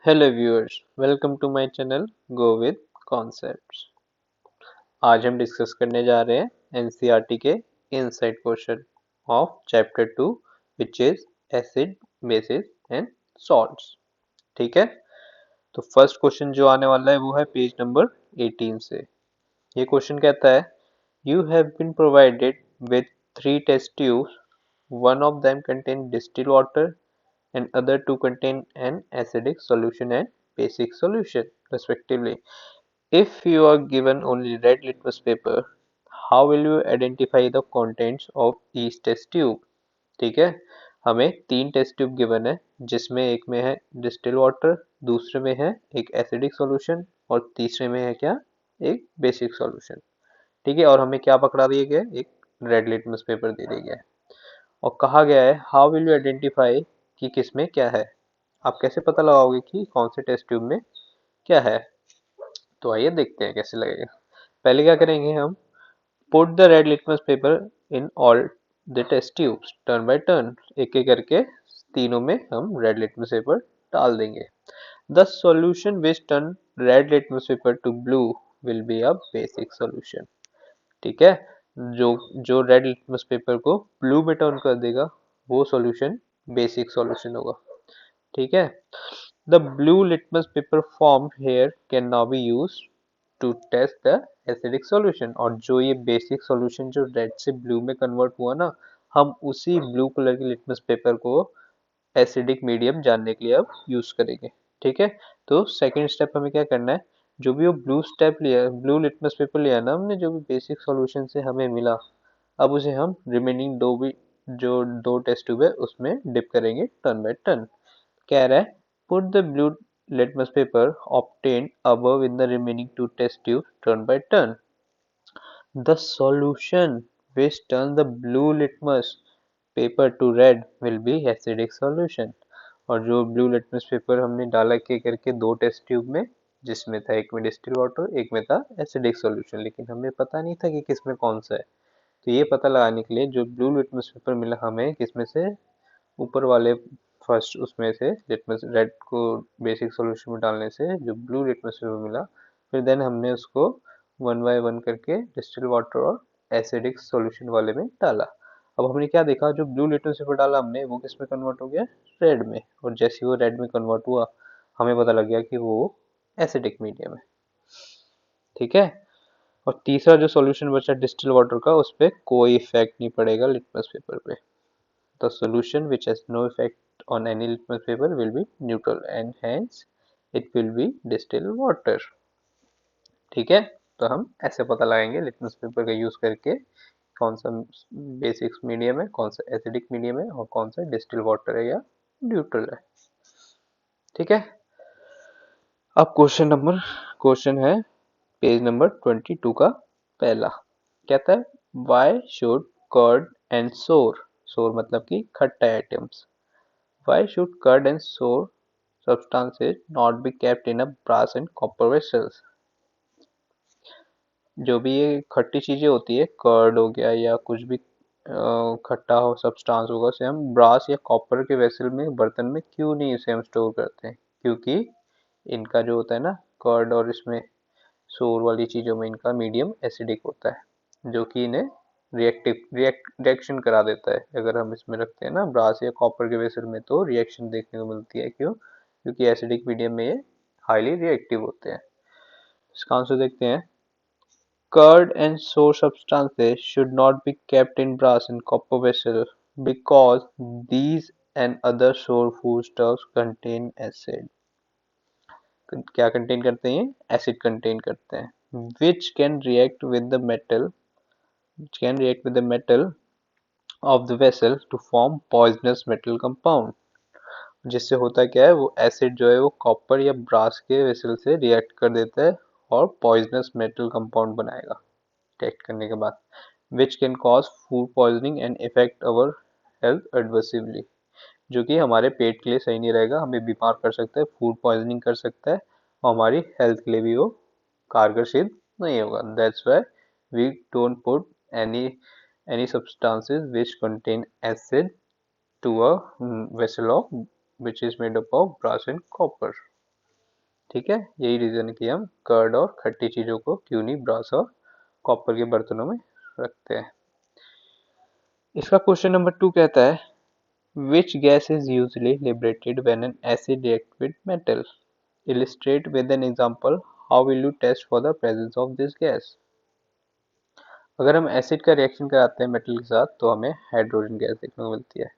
Hello viewers, welcome to my channel go with concepts. आज हम discuss करने जा रहे हैं एनसीईआरटी के inside question of chapter 2 which is acid bases and salts. ठीक है, तो फर्स्ट क्वेश्चन जो आने वाला है वो है पेज नंबर 18 से। ये क्वेश्चन कहता है you have been provided with three test tubes, one of them contain distil water and other two contain an acidic solution and basic solution respectively. If you are given only red litmus paper, how will you identify the contents of each test tube? ठीक है, हमें तीन test tube given है जिसमें एक में है distil water, दूसरे में है एक एसिडिक सॉल्यूशन और तीसरे में है क्या, एक बेसिक सॉल्यूशन। ठीक है, और हमें क्या पकड़ा दिया गया है, एक रेड लिटमस पेपर दे दिया गया है और कहा गया है हाउ विल यू आइडेंटिफाई कि किसमें क्या है। आप कैसे पता लगाओगे कि कौन से टेस्ट ट्यूब में क्या है। तो आइए देखते हैं कैसे लगेगा। पहले क्या करेंगे हम, put the red litmus paper in all the test tubes turn by turn, एक एक करके तीनों में हम रेड लिटमस पेपर डाल देंगे। The solution which turn red litmus paper to blue will be a basic solution. ठीक है, जो जो रेड लिटमस पेपर को ब्लू में टर्न कर देगा वो सॉल्यूशन बेसिक सॉल्यूशन होगा। ठीक है, the blue litmus paper form here can now be use to test the acidic solution. और जो ये बेसिक सॉल्यूशन जो रेड से ब्लू में कन्वर्ट हुआ ना, हम उसी ब्लू कलर के लिटमस पेपर को एसिडिक मीडियम जानने के लिए अब यूज करेंगे। ठीक है, तो सेकंड स्टेप हमें क्या करना है, जो भी वो ब्लू स्टेप लिया, ब्लू लिटमस पेपर लिया ना हमने, जो भी बेसिक सॉल्यूशन से हमें मिला, अब उसे हम रिमेनिंग दो भी जो दो टेस्ट ट्यूब है उसमें डिप करेंगे टर्न बाय टर्न। कह रहा है put the blue litmus paper obtained above in the remaining two test tubes turn by turn. The solution which turns the blue litmus paper to red will be acidic solution. और जो blue litmus paper हमने डाला के करके दो test tube में, जिसमें था एक में डिस्टिल वाटर एक में था एसिडिक सॉल्यूशन, लेकिन हमें पता नहीं था कि किसमें कौन सा है। तो ये पता लगाने के लिए जो ब्लू लिटमस पेपर मिला हमें किसमें से, ऊपर वाले फर्स्ट उसमें से लिटमस रेड को बेसिक सॉल्यूशन में डालने से जो ब्लू लिटमस पेपर मिला, फिर देन हमने उसको वन बाय वन करके डिस्टिल वाटर और एसिडिक सॉल्यूशन वाले में डाला। अब हमने क्या देखा, जो ब्लू लिटमस पेपर डाला हमने वो किस में कन्वर्ट हो गया, रेड में। और जैसे वो रेड में कन्वर्ट हुआ हमें पता लग गया कि वो एसिडिक मीडियम है। ठीक है, और तीसरा जो सॉल्यूशन बचा डिस्टिल वाटर का, उस पर कोई इफेक्ट नहीं पड़ेगा लिटमस पेपर पे। The solution which has no effect on any litmus paper will be neutral and hence it will be distilled water. ठीक है, तो हम ऐसे पता लगाएंगे लिटमस पेपर का यूज करके कौन सा बेसिक मीडियम है, कौन सा एसिडिक मीडियम है और कौन सा डिस्टिल वाटर है या न्यूट्रल है। ठीक है, अब क्वेश्चन है पेज नंबर 22 का पहला। कहता है वाई शुड कर्ड एंड सोर, सोर मतलब कि खट्टा items, why should curd and sour substances not be kept in a brass and copper vessels? जो भी ये खट्टी चीजें होती है, कर्ड हो गया या कुछ भी खट्टा हो सब्सटेंस होगा, उसे हम ब्रास या कॉपर के वेसल में, बर्तन में क्यों नहीं इसे हम स्टोर करते हैं, क्योंकि इनका जो होता है ना, कर्ड और इसमें सोर वाली चीजों में इनका मीडियम एसिडिक होता है, जो कि इन्हें रिएक्शन करा देता है। अगर हम इसमें रखते हैं ना ब्रास या कॉपर के वेसल में, तो रिएक्शन देखने को मिलती है। क्यों? क्योंकि एसिडिक मीडियम में ये हाईली रिएक्टिव होते हैं। इसका आंसर देखते हैं, curd and sour substances should not be kept in brass and copper vessels because these and other sour foodstuffs contain acid. क्या कंटेन करते हैं, एसिड कंटेन करते हैं, which can react with the metal, of the vessel to form poisonous metal compound. जिससे होता क्या है, वो एसिड जो है वो कॉपर या ब्रास के वेसल से रिएक्ट कर देता है और पॉइजनस मेटल कंपाउंड बनाएगा रिएक्ट करने के बाद, which can cause food poisoning and effect our health adversely. जो कि हमारे पेट के लिए सही नहीं रहेगा, हमें बीमार कर सकता है, फूड पॉइजनिंग कर सकता है और हमारी हेल्थ के लिए भी वो कारगर सिद्ध नहीं होगा। That's why we don't put any substances which contain acid to a vessel of which is made up of brass and copper. ठीक है, यही रीजन है कि हम कर्ड और खट्टी चीजों को क्यों नहीं ब्रास और कॉपर के बर्तनों में रखते हैं। इसका क्वेश्चन नंबर 2 कहता है which gas is usually liberated when an acid reacts with metal? Illustrate with an example. How will you test for the presence of this gas? अगर हम एसिड का रिएक्शन कराते हैं मेटल के साथ तो हमें हाइड्रोजन गैस देखने को मिलती है।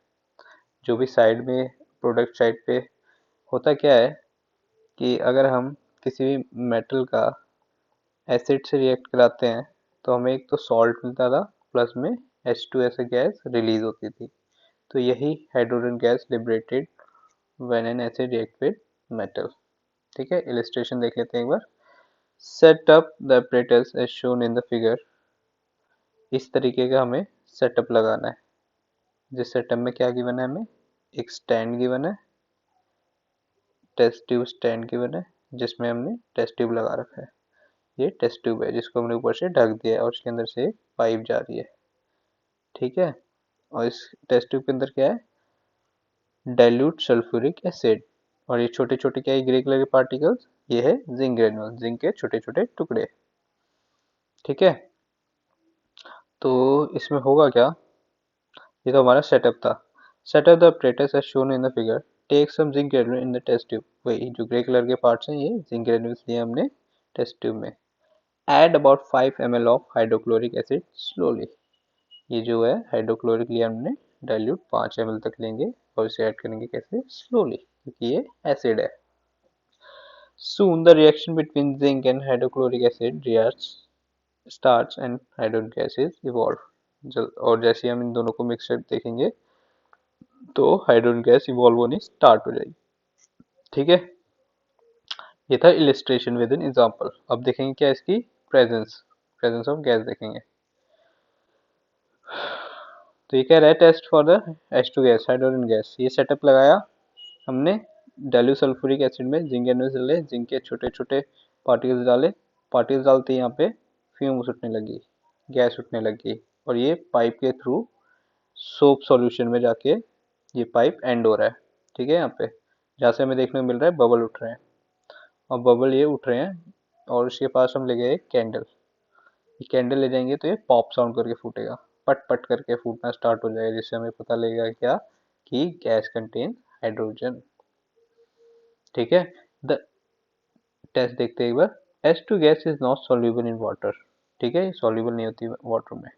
जो भी साइड में प्रोडक्ट साइड पे होता क्या है कि अगर हम किसी भी मेटल का एसिड से रिएक्ट कराते हैं तो हमें एक तो सॉल्ट मिलता था प्लस में H2 ऐसे गैस रिलीज होती थी। तो यही hydrogen gas liberated when an acid react with metal. ठीक है, इलिस्ट्रेशन देख लेते हैं एक बार। Set up the apparatus as shown in the figure। इस तरीके का हमें सेटअप लगाना है। जिस सेटअप में क्या गिवन है, हमें एक स्टैंड गिवन है, टेस्ट ट्यूब स्टैंड गिवन है, जिसमें हमने टेस्ट ट्यूब लगा रखा है। ये टेस्ट ट्यूब है जिसको हमने ऊपर से ढक दिया है और उसके अंदर से पाइप जा रही है। ठीक है, और इस टेस्ट ट्यूब के अंदर क्या है, डाइल्यूट सल्फ्यूरिक एसिड। और ये छोटे छोटे क्या है, ग्रे कलर के पार्टिकल्स, ये है जिंक ग्रेन्यूल, जिंक के छोटे छोटे टुकड़े। ठीक है, तो इसमें होगा क्या, ये तो हमारा सेटअप था। Setup the apparatus as shown in the figure। Take some zinc granule in the test tube. वही जो ग्रे कलर के पार्ट्स हैं, ये जिंक ग्रेन्यूल्स लिए हमने टेस्ट ट्यूब में। Add about 5 ml of hydrochloric acid slowly. ये जो है हाइड्रोक्लोरिक लिया हमने, डाइल्यूट 5 ml तक लेंगे और इसे ऐड करेंगे कैसे, स्लोली, क्योंकि ये एसिड है। Soon the reaction between zinc and hydrochloric acid starts and hydrogen gases evolve। और जैसे हम इन दोनों को मिक्सर देखेंगे तो हाइड्रोजन गैस इवॉल्व होनी स्टार्ट हो जाएगी। ठीक है, ये था इलिस्ट्रेशन विद एन एग्जांपल। अब देखेंगे क्या इसकी प्रेजेंस ऑफ गैस देखेंगे। तो ये कह रहा है test for the H2 gas, hydrogen gas. ये सेटअप लगाया हमने, डाइल्यूट सल्फ्यूरिक एसिड में जिंक ग्रेन्यूल्स डाले, जिंक के छोटे छोटे पार्टिकल्स डाले। पार्टिकल्स डालते ही यहाँ पे फ्यूम्स उठने लगी, गैस उठने लगी, और ये पाइप के थ्रू सोप सॉल्यूशन में जाके ये पाइप एंड हो रहा है। ठीक है, यहाँ पे जहाँ से हमें देखने को मिल रहा है बबल उठ रहे हैं, और बबल ये उठ रहे हैं, और उसके पास हम ले गए एक कैंडल। ये कैंडल ले जाएंगे तो ये पॉप साउंड करके फूटेगा, पट पट करके फूटना स्टार्ट हो जाएगा, जिससे हमें पता लगेगा क्या, कि गैस कंटेन हाइड्रोजन। ठीक है, द टेस्ट देखते हैं एक बार। H2 gas is not soluble in water. ठीक है, सॉल्युबल नहीं होती वाटर में।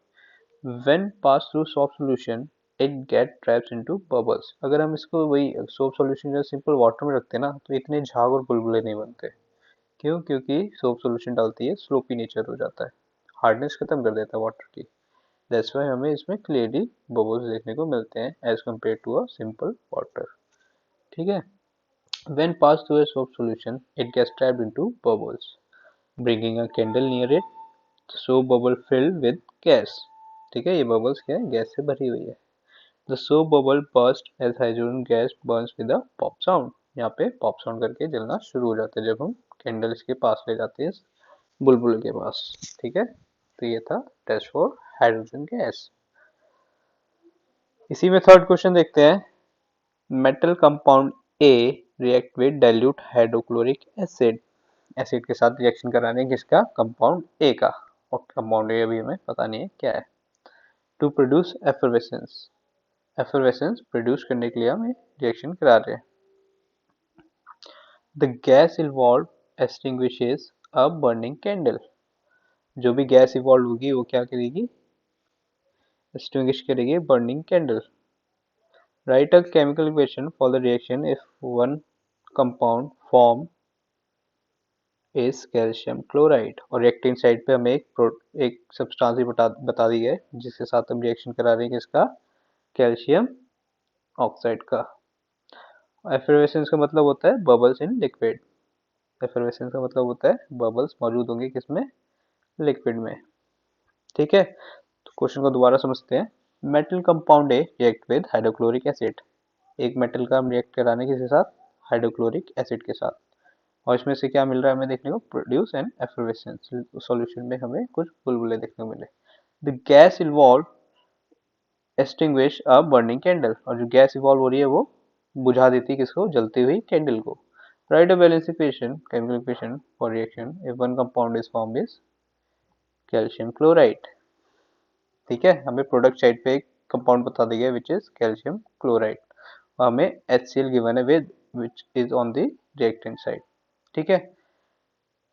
When pass through soap solution, it get traps into bubbles। अगर हम इसको वही सोप सॉल्यूशन जो सिंपल वाटर में रखते हैं ना, तो इतने झाग और बुलबुले नहीं बनते। क्यों, क्योंकि सोप सॉल्यूशन डालती है स्लोपी नेचर हो जाता है, हार्डनेस खत्म कर देता है वाटर की। दैट्स व्हाई हमें इसमें क्लियरली बबल्स देखने को मिलते हैं as compare to a simple water. ठीक है, when passed through a soap solution, it gets trapped into bubbles। Bringing a candle near it, the soap bubble filled with gas। ठीक है, ये बबल्स क्या है, गैस से भरी हुई है। The soap bubble burst as hydrogen gas burns with a pop sound। यहाँ पे पॉप साउंड करके जलना शुरू हो जाता है जब हम कैंडल इसके पास ले जाते हैं, इस बुलबुल के पास। ठीक है, तो ये था टेस्ट फॉर हाइड्रोजन गैस। इसी में थर्ड क्वेश्चन देखते हैं। Metal compound A react with dilute hydrochloric acid. Acid के साथ रिएक्शन कराने किसका, कंपाउंड ए का। और कंपाउंड ए अभी हमें पता नहीं है क्या है। To produce effervescence. Effervescence produce करने के लिए हम रिएक्शन करा रहे हैं। The gas involve extinguishes a burning candle. जो भी गैस इवॉल्व होगी वो क्या करेगी, एक्सटिंग्विश करेगी burning candle. Right a chemical equation for the reaction if one compound form is calcium chloride. और रिएक्टिंग साइड पे हमें एक सब्सटेंस बता दी है जिसके साथ हम रिएक्शन करा रहे हैं किसका, कैल्शियम ऑक्साइड का। एफरवेसेंस का मतलब होता है बबल्स इन लिक्विड। एफरवेसेंस का मतलब होता है बबल्स मौजूद होंगे किसमें, लिक्विड में। ठीक है, तो क्वेश्चन को दोबारा समझते हैं। Metal compound A react with hydrochloric acid. एक मेटल का हम रिएक्ट कराने किसके साथ, हाइड्रोक्लोरिक एसिड के साथ। और इसमें से क्या मिल रहा है हमें देखने को, प्रोड्यूस एन एफरवेसेंस। सॉल्यूशन में हमें कुछ बुलबुले देखने को मिले। The gas involve extinguish a burning candle. और जो गैस इवॉल्व हो रही है वो बुझा देती है किसको, जलती हुई कैंडल को। Write a balanced equation, chemical equation for reaction if one compound is formed is calcium chloride. ठीक है, हमें प्रोडक्ट साइड पे एक कंपाउंड बता दिया गया विच इज कैल्शियम क्लोराइड और हमें HCl गिवन है with which is on the reactant side. ठीक है,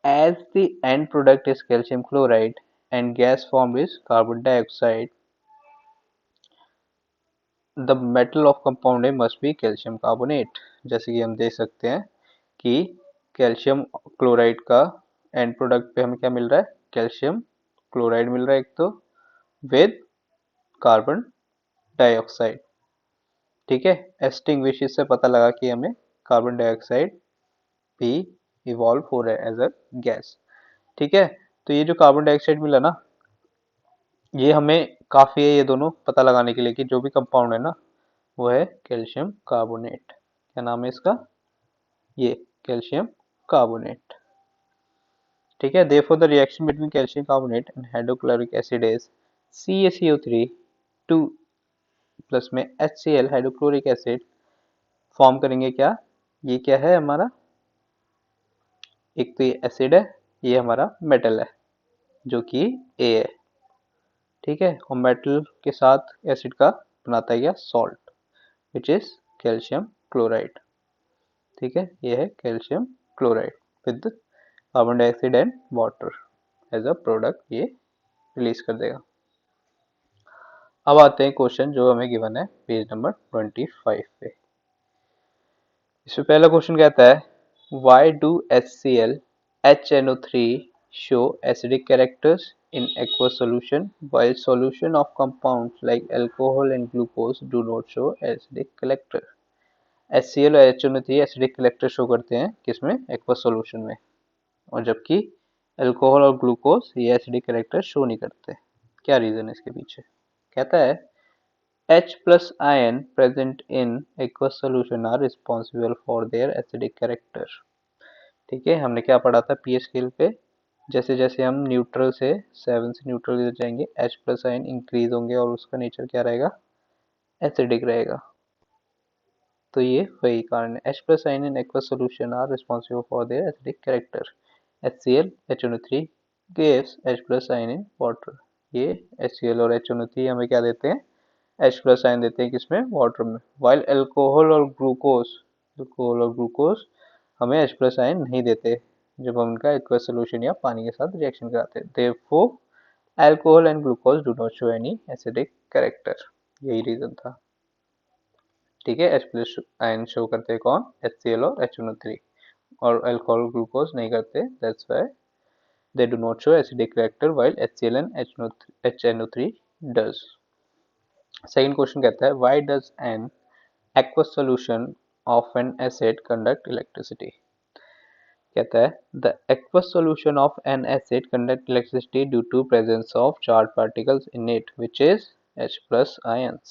as the end product is calcium chloride and gas formed is carbon dioxide, the metal of compound A must be calcium carbonate। जैसे कि हम देख सकते हैं कि कैल्शियम क्लोराइड का एंड प्रोडक्ट पे हमें क्या मिल रहा है, कैल्शियम क्लोराइड मिल रहा है एक तो विद कार्बन डाइऑक्साइड। ठीक है, एक्सटिंग्विश से पता लगा कि हमें कार्बन डाइऑक्साइड भी इवॉल्व हो रहा है एज अ गैस। ठीक है, तो ये जो कार्बन डाइऑक्साइड मिला ना, ये हमें काफी है ये दोनों पता लगाने के लिए कि जो भी कंपाउंड है ना वो है कैल्शियम कार्बोनेट। क्या नाम है इसका, ये कैल्शियम कार्बोनेट। ठीक है, therefore the reaction between calcium carbonate and hydrochloric acid is CaCO3 2 plus में HCl हाइड्रोक्लोरिक एसिड फॉर्म करेंगे क्या, ये क्या है हमारा, एक तो ये एसिड है, ये हमारा मेटल है जो कि A है। ठीक है, और मेटल के साथ एसिड का बनाता है क्या, salt which is calcium chloride. ठीक है, ये है calcium chloride with carbon dioxide and water as a product, ये रिलीज कर देगा। अब आते हैं क्वेश्चन जो हमें गिवन है पेज नंबर 25 पे। इसमें पहला क्वेश्चन कहता है why do HCl HNO3 show acidic characters in aqueous solution while solution of compounds like alcohol and glucose do not show acidic character। HCl और HNO3 एसिडिक कलेक्टर शो करते हैं किसमें, aqueous solution में, और जबकि alcohol और glucose ये acidic character show नहीं करते। क्या रीजन है इसके पीछे, कहता है H plus ion present in aqueous solution are responsible for their acidic character। ठीक है, हमने क्या पढ़ा था पीएच स्केल पे, जैसे जैसे हम न्यूट्रल से 7 से न्यूट्रल जाएंगे H प्लस आयन इंक्रीज होंगे और उसका नेचर क्या रहेगा, एसिडिक रहेगा। तो ये वही कारण है, H plus ion in aqueous solution are responsible for their acidic character। HCl HNO3 gives H plus ion in water। ये HCl और HNO3 हमें क्या देते हैं, H plus ion देते हैं किसमें, वाटर में। while अल्कोहल और ग्लूकोज हमें H plus ion नहीं देते जब हम उनका aqueous solution या पानी के साथ रिएक्शन कराते हैं। therefore alcohol and glucose do not show any acidic character। यही रीजन था। ठीक है, H प्लस आयन शो करते हैं कौन, HCl और HNO3, और अल्कोहल ग्लूकोज नहीं करते, that's why they do not show acidic character while HCl and HNO3 does। Second question कहता है why does an aqueous solution of an acid conduct electricity। कहता है the aqueous solution of an acid conduct electricity due to presence of charged particles in it which is H plus ions।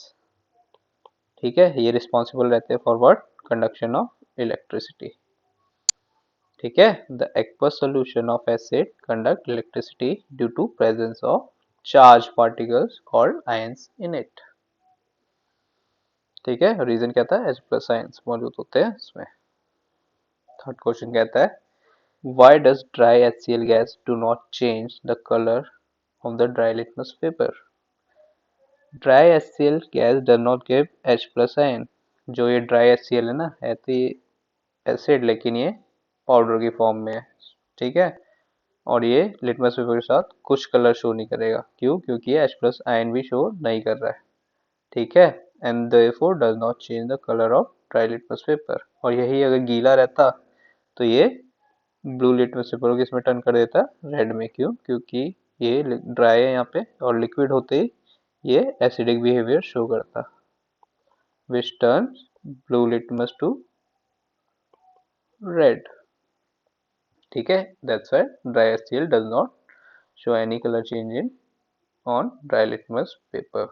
ठीक है, ये responsible रहते हैं for what, conduction of electricity. ठीक है, the aqueous solution of acid conduct electricity due to presence of charge particles called ions in it. ठीक है, reason क्या था, H प्लस आयंस मौजूद होते हैं इसमें। थर्ड क्वेश्चन कहता है why does dry HCl gas do not change the colour of the dry litmus paper. Dry HCl gas does not give H plus ion. जो ये ड्राई HCl है ना, है तो ये एसिड लेकिन ये पाउडर की फॉर्म में है। ठीक है, और ये लिटमस पेपर के साथ कुछ कलर शो नहीं करेगा, क्यों, क्योंकि ये H प्लस आयन भी शो नहीं कर रहा है। ठीक है, and therefore does not change the colour of dry litmus paper. और यही अगर गीला रहता तो ये ब्लू लिटमस पेपर को किसमें टर्न कर देता, रेड में। क्यों, क्योंकि ये ड्राई है यहाँ पे और लिक्विड होते ही ये एसिडिक बिहेवियर शो करता, which turns blue litmus to red। ठीक है, that's why dry HCl does not show any color change in on dry litmus paper।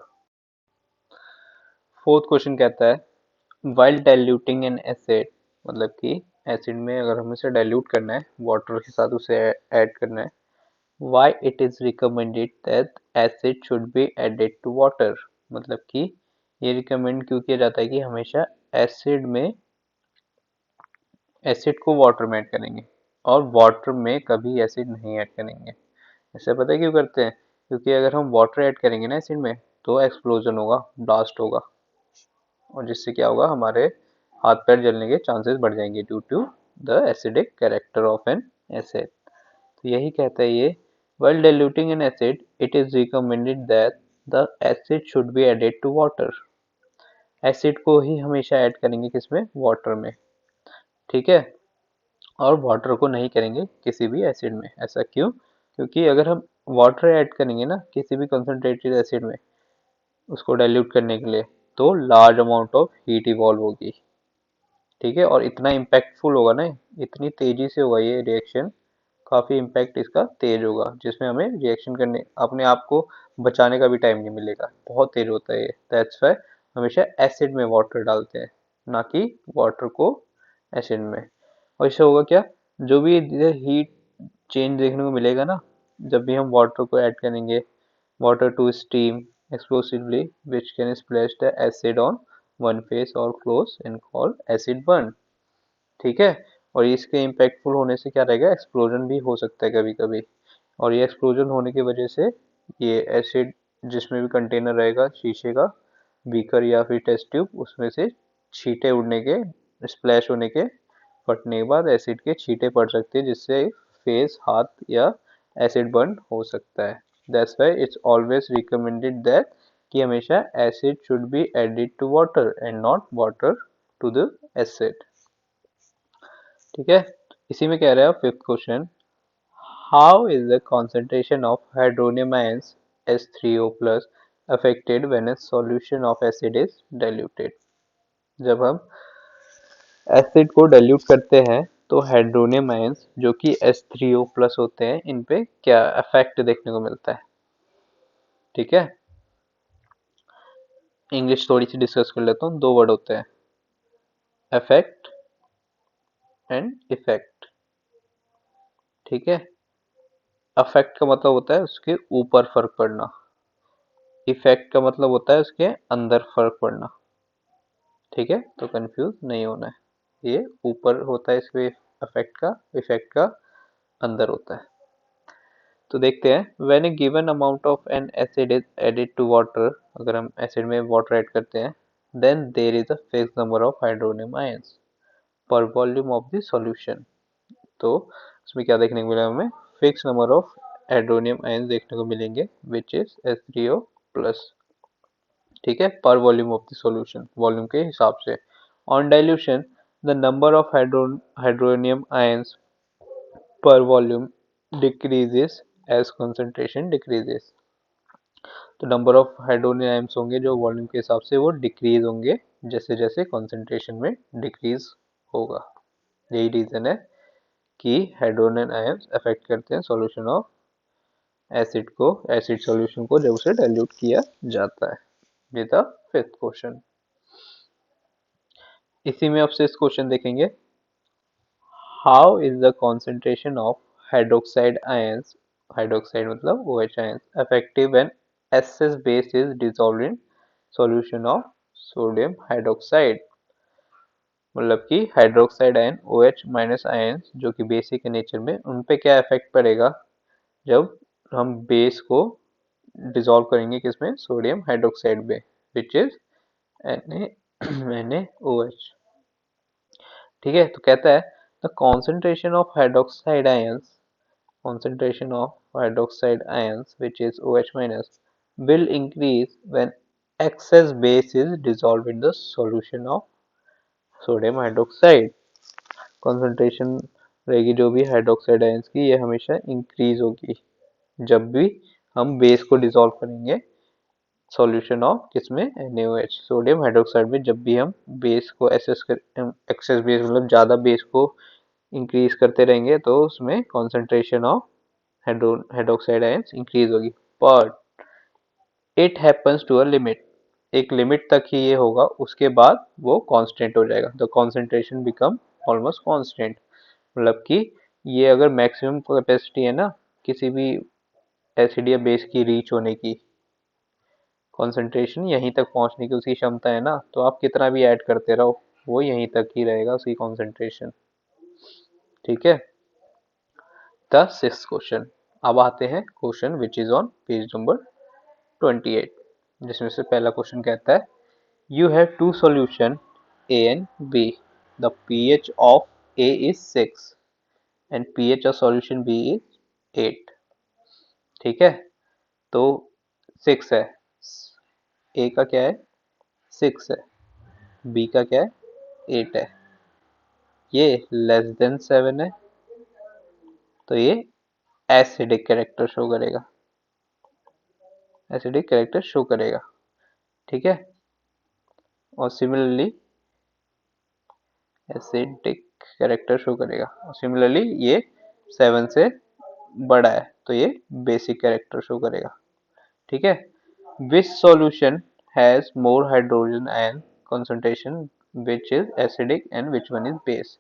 Fourth question कहता है while diluting an acid, मतलब कि acid में अगर हमें उसे डाइल्यूट करना है, वाटर के साथ उसे ऐड करना है, why it is recommended that acid should be added to water। मतलब कि ये रिकमेंड क्यों किया जाता है कि हमेशा एसिड में एसिड को वाटर में ऐड करेंगे और वाटर में कभी एसिड नहीं ऐड करेंगे। ऐसा पता है क्यों करते हैं? क्योंकि अगर हम वाटर ऐड करेंगे ना एसिड में तो एक्सप्लोजन होगा, ब्लास्ट होगा, और जिससे क्या होगा, हमारे हाथ पैर जलने के चांसेस बढ़ जाएंगे due to the acidic character of an acid. तो यही कहता है ये, while diluting an acid it is recommended that the acid should be added to water। Acid को ही हमेशा ऐड करेंगे किसमें? वाटर में। ठीक है, और वाटर को नहीं करेंगे किसी भी एसिड में। ऐसा क्यों? क्योंकि अगर हम वाटर ऐड करेंगे ना किसी भी कंसंट्रेटेड एसिड में उसको डाइल्यूट करने के लिए, तो large amount of heat evolve होगी। ठीक है, और इतना इम्पैक्टफुल होगा ना, इतनी तेजी से होगा ये रिएक्शन, काफी इम्पैक्ट इसका तेज होगा, जिसमें हमें रिएक्शन करने, अपने आप को बचाने का भी टाइम नहीं मिलेगा, बहुत तेज होता है ये। दैट्स वाई हमेशा एसिड में वाटर डालते हैं, ना कि वाटर को एसिड में। और इससे होगा क्या, जो भी हीट चेंज देखने को मिलेगा ना, जब भी हम वाटर को ऐड करेंगे, water to steam explosively which can splash the acid on one face or close and called acid burn। ठीक है, और इसके इम्पैक्टफुल होने से क्या रहेगा, एक्सप्लोजन भी हो सकता है कभी कभी। और ये एक्सप्लोजन होने की वजह से ये एसिड जिसमें भी कंटेनर रहेगा शीशे का, बीकर या फिर टेस्ट ट्यूब, उसमें से छींटे उड़ने के, स्प्लैश होने के, फटने के बाद एसिड के छींटे पड़ सकते हैं, जिससे फेस, हाथ या एसिड बर्न हो सकता है। That's why it's always recommended that कि हमेशा acid should be added to water and not water to the acid. ठीक है, इसी में कह रहे हैं fifth question, how is the concentration of hydronium ions H3O plus affected when a solution of acid is diluted। जब हम acid को डाइल्यूट करते हैं तो हाइड्रोनियम आयंस जो कि H3O प्लस होते हैं, इन पे क्या इफेक्ट देखने को मिलता है। ठीक है, इंग्लिश थोड़ी सी डिस्कस कर लेता हूँ। दो वर्ड होते हैं, इफेक्ट एंड इफेक्ट। ठीक है, अफेक्ट का मतलब होता है उसके ऊपर फर्क पड़ना, इफेक्ट का मतलब होता है उसके अंदर फर्क पड़ना। ठीक है, तो कंफ्यूज नहीं होना है, ये ऊपर होता है इसके अफेक्ट का, इफेक्ट का अंदर होता है। तो देखते हैं, when a given amount of an acid is added to water, अगर हम एसिड में वाटर ऐड करते हैं, then there is a fix number of hydronium ions per volume of the solution. तो उसमें क्या देखने को मिला हमें, fix number of hydronium ions देखने को मिलेंगे विच इज H3O प्लस। ठीक है, पर volume of the solution, volume के हिसाब से। On dilution the number of hydronium ions per volume decreases as concentration decreases। तो नंबर ऑफ हाइड्रोनियम आयंस होंगे जो वॉल्यूम के हिसाब से वो डिक्रीज होंगे जैसे जैसे कंसंट्रेशन में डिक्रीज होगा। यही रीजन है कि हाइड्रोनियम आयंस अफेक्ट करते हैं सॉल्यूशन ऑफ एसिड को, एसिड सॉल्यूशन को जब उसे डाइल्यूट किया जाता है। ये था फिफ्थ क्वेश्चन। इसी में आपसे इस क्वेश्चन देखेंगे, how is the concentration of hydroxide ions, hydroxide मतलब OH ions, effective when SS base is dissolved in solution of sodium hydroxide। मतलब कि hydroxide ion OH minus ions जो कि बेसिक है नेचर में, उन पे क्या इफेक्ट पड़ेगा जब हम बेस को डिसॉल्व करेंगे किसमें, सोडियम हाइड्रोक्साइड में, विच इज NaOH। ठीक है, तो कहता है the concentration of hydroxide ions, concentration of hydroxide ions which is OH minus will increase when excess base is dissolved in the solution of sodium hydroxide। concentration रहेगी जो भी hydroxide ions की, ये हमेशा इंक्रीज होगी जब भी हम बेस को डिसॉल्व करेंगे सॉल्यूशन ऑफ किसमें, NaOH, सोडियम हाइड्रोक्साइड में। जब भी हम बेस को एक्सेस बेस मतलब ज्यादा बेस को इंक्रीज करते रहेंगे तो उसमें concentration of hydroxide ions increase होगी। But it happens to a limit, एक लिमिट तक ही ये होगा, उसके बाद वो कांस्टेंट हो जाएगा, the concentration become almost constant. मतलब कि ये अगर मैक्सिमम कैपेसिटी है ना किसी भी एसिड या बेस की रीच होने की, कॉन्सेंट्रेशन यहीं तक पहुंचने की उसकी क्षमता है ना, तो आप कितना भी ऐड करते रहो वो यहीं तक ही रहेगा उसकी कॉन्सेंट्रेशन। ठीक है। The sixth question. अब आते हैं question which is on page number 28, जिसमें से पहला क्वेश्चन कहता है you have two solution A and B. The pH of A is 6 and pH of solution B is 8. ठीक है, तो 6 है, A का क्या है 6 है, B का क्या है 8 है, ये लेस देन 7 है, तो ये एसिडिक कैरेक्टर शो करेगा, एसिडिक कैरेक्टर शो करेगा। ठीक है, और सिमिलरली एसिडिक कैरेक्टर शो करेगा, और सिमिलरली ये 7 से बड़ा है तो ये बेसिक कैरेक्टर शो करेगा। ठीक है, which solution has more hydrogen ion concentration which is acidic and which one is base.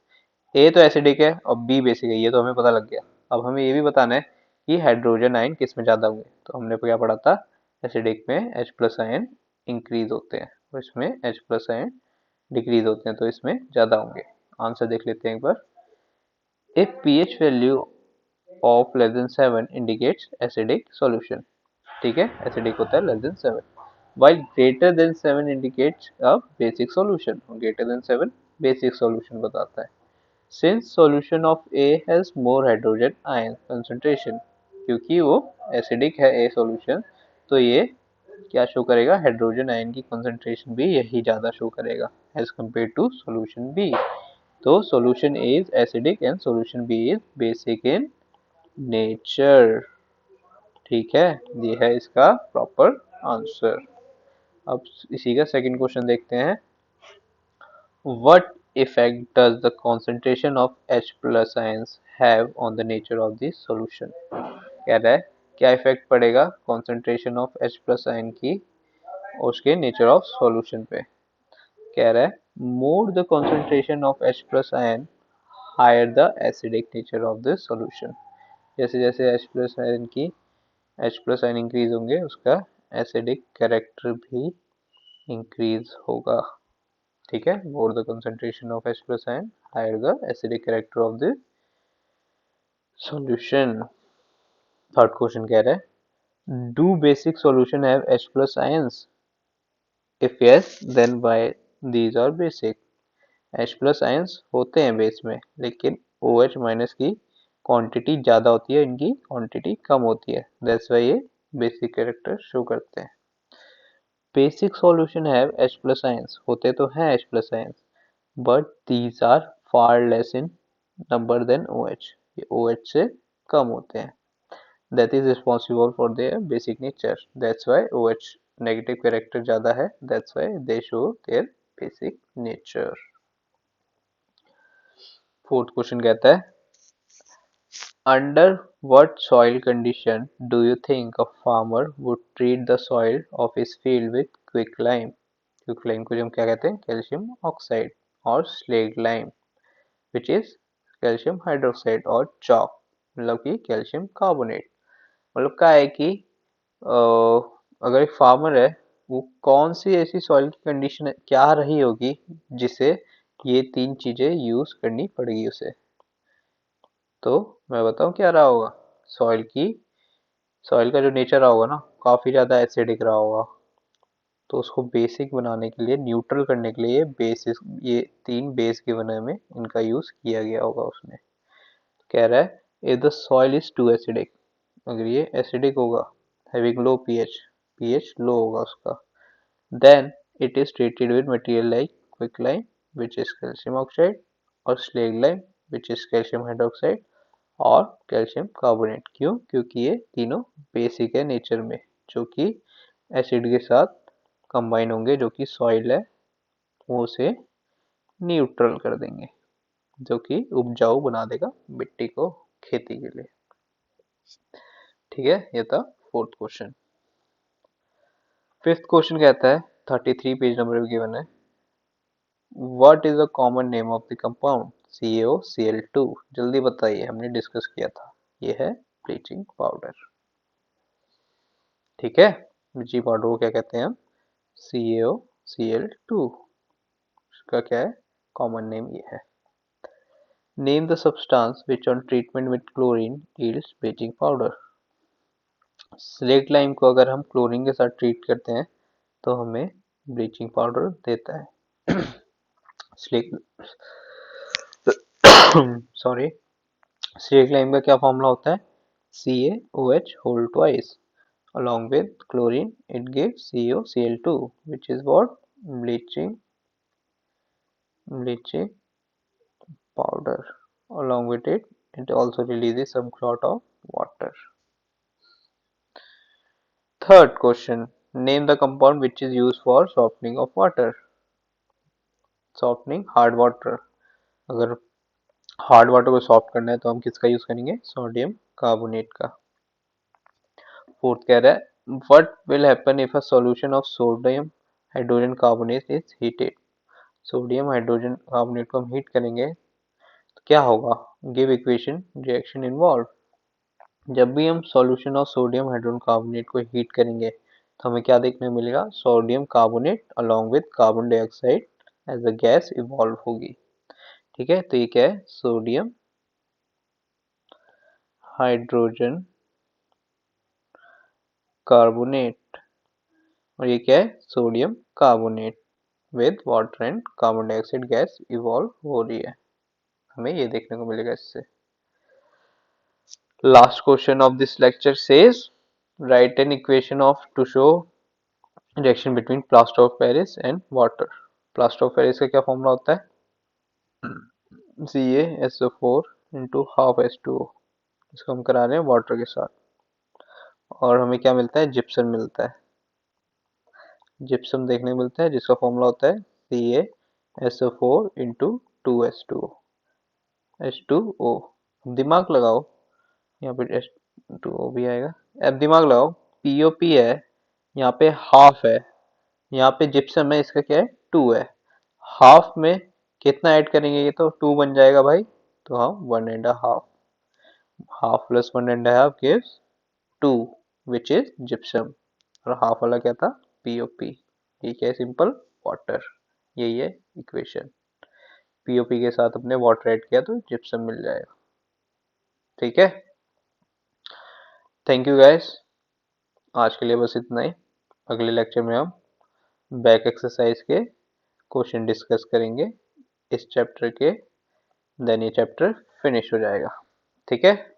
A तो एसिडिक है और बी बेसिक है, ये तो हमें पता लग गया। अब हमें ये भी बताना है कि हाइड्रोजन आयन किस में ज्यादा होंगे, तो हमने क्या पढ़ा था, एसिडिक में H प्लस आयन इंक्रीज होते हैं और इसमें H प्लस आयन डिक्रीज होते हैं, तो इसमें ज्यादा होंगे। आंसर देख लेते हैं एक बार। If pH value of less than 7 indicates acidic solution, ठीक है, acidic होता है less than 7, while greater than 7 indicates a basic solution, greater than 7 basic solution बताता है। Since solution of A has more hydrogen ion concentration, क्योंकि वो acidic है A solution, तो ये क्या शो करेगा, हाइड्रोजन आयन की कंसंट्रेशन भी यही ज्यादा शो करेगा as compare to solution B. तो solution A is acidic and solution B is basic in nature। ठीक है, ये है इसका प्रॉपर आंसर। अब इसी का सेकंड क्वेश्चन देखते हैं। What effect does the concentration of H plus ions have on the nature of the solution? कह रहा है क्या इफेक्ट पड़ेगा concentration of H plus ion की और उसके nature of solution पे। कह रहा है more the concentration of H plus ion higher the acidic nature of the solution। जैसे जैसे H plus ion की H plus आयन इंक्रीज होंगे उसका एसिडिक कैरेक्टर भी इंक्रीज होगा। ठीक है, more the concentration of H plus ion higher the acidic character of the solution. Third question कह रहा है do basic solution have H plus ions, if yes then why these are basic. H plus ions होते हैं base में, लेकिन OH minus की quantity ज्यादा होती है, इनकी क्वांटिटी कम होती है, दैट्स व्हाई ये बेसिक कैरेक्टर शो करते हैं। Basic solution have H plus ions, होते तो हैं H plus ions, but these are far less in number than OH, ये OH से कम होते हैं। That is responsible for their basic nature, that's why OH negative character ज्यादा है, that's why they show their basic nature। Fourth question कहता है under what soil condition do you think a farmer would treat the soil of his field with quicklime? Quicklime को हम क्या कहते हैं, calcium oxide, और slaked lime which is calcium hydroxide, और chalk मतलब कि कैल्शियम कार्बोनेट। मतलब क्या है कि अगर एक फार्मर है, वो कौन सी ऐसी सॉइल की कंडीशन क्या रही होगी जिसे ये तीन चीजें यूज करनी पड़ेगी उसे। तो मैं बताऊं क्या रहा होगा, सॉइल की, सॉइल का जो नेचर रहा होगा ना, काफी ज्यादा एसिडिक रहा होगा, तो उसको बेसिक बनाने के लिए, न्यूट्रल करने के लिए ये बेसिस, ये तीन बेस के बनाने में इनका यूज किया गया होगा उसने। कह रहा है if the soil is too acidic, अगर ये एसिडिक होगा, having low pH, pH low होगा उसका, then it is treated with material like quicklime which is calcium oxide, और slaked lime which is calcium hydroxide, और कैल्शियम कार्बोनेट। क्यों, क्योंकि ये तीनों बेसिक है नेचर में, जो कि एसिड के साथ कंबाइन होंगे, जो कि सॉइल है वो उसे न्यूट्रल कर देंगे, जो कि उपजाऊ बना देगा मिट्टी को खेती के लिए। ठीक है, ये था फोर्थ क्वेश्चन। फिफ्थ क्वेश्चन कहता है 33 पेज नंबर पे गिवन है what is the common name of the compound CaOCl2। जल्दी बताइए, हमने डिस्कस किया था, ये है ब्लीचिंग पाउडर। ठीक है, ब्लीचिंग पाउडर को क्या कहते हैं हम, CaOCl2, इसका क्या है कॉमन नेम, ये है। Name the substance which on treatment with chlorine yields bleaching powder. Slate lime को अगर हम क्लोरीन के साथ ट्रीट करते हैं तो हमें ब्लीचिंग पाउडर देता है। स्लेट सॉरी स्लेट लाइम का क्या फॉर्मूला होता है? CaOH whole twice. Along with chlorine, it gives CoCl2, which is what? Bleaching powder. Along with it, it also releases some clot of water. Third question. Name the compound which is used for softening of water. Softening hard water. अगर hard water को soft करना है तो हम किसका use करेंगे? Sodium carbonate का। Fourth कह रहा है what will happen if a solution of sodium hydrogen carbonate is heated. Sodium hydrogen carbonate को हम हीट करेंगे तो क्या होगा? Give equation reaction involve. जब भी हम solution of sodium hydrogen carbonate को हीट करेंगे तो हमें क्या देखने को मिलेगा? Sodium carbonate along with carbon dioxide as a gas evolve होगी। ठीक है, तो ये क्या है? सोडियम हाइड्रोजन कार्बोनेट और ये क्या है? Sodium carbonate with water and carbon dioxide gas evolve हो रही है। हमें ये देखने को मिलेगा इससे। Last question of this lecture says write an equation of to show reaction between plaster of Paris and water. Plaster of Paris का क्या फॉर्मूला होता है? CaSO4 into half H2O। इसको हम करा रहे हैं वाटर के साथ और हमें क्या मिलता है? जिप्सम मिलता है। जिप्सम देखने को मिलता है जिसका फॉर्मूला होता है CaSO4 इंटू 2H2O। H2O दिमाग लगाओ, यहाँ पे H2O भी आएगा। अब दिमाग लगाओ, POP है, यहाँ पे हाफ है, यहाँ पे जिप्सम है, इसका क्या है? 2 है। हाफ में कितना ऐड करेंगे? ये तो 2 बन जाएगा भाई, तो हम 1.5। Half plus 1.5 gives 2 which is gypsum और हाफ वाला क्या था? POP। ये क्या है? Simple water. यही है इक्वेशन। POP के साथ अपने वाटर ऐड किया तो जिप्सम मिल जाएगा। ठीक है, थैंक यू गाइस, आज के लिए बस इतना ही। अगले लेक्चर में हम बैक एक्सरसाइज के क्वेश्चन डिस्कस करेंगे इस चैप्टर के, देन ये चैप्टर फिनिश हो जाएगा। ठीक है।